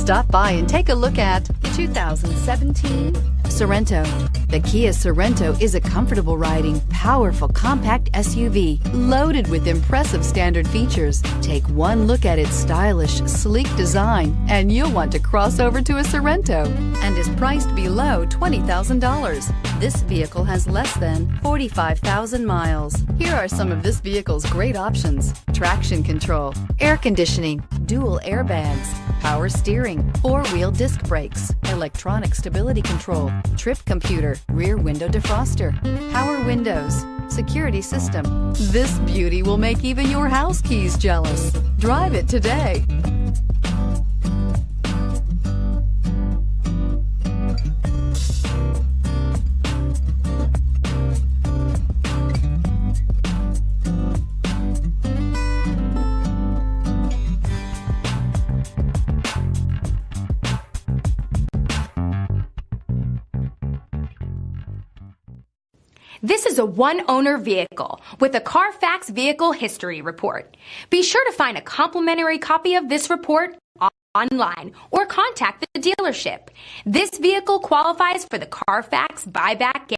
Stop by and take a look at the 2017 Sorento. The Kia Sorento is a comfortable riding, powerful compact SUV loaded with impressive standard features. Take one look at its stylish, sleek design and you'll want to cross over to a Sorento, and is priced below $20,000. This vehicle has less than 45,000 miles. Here are some of this vehicle's great options: traction control, air conditioning, dual airbags, power steering, four-wheel disc brakes, electronic stability control, trip computer, rear window defroster, power windows, security system. This beauty will make even your house keys jealous. Drive it today. This is a one-owner vehicle with a Carfax Vehicle History Report. Be sure to find a complimentary copy of this report online or contact the dealership. This vehicle qualifies for the Carfax buyback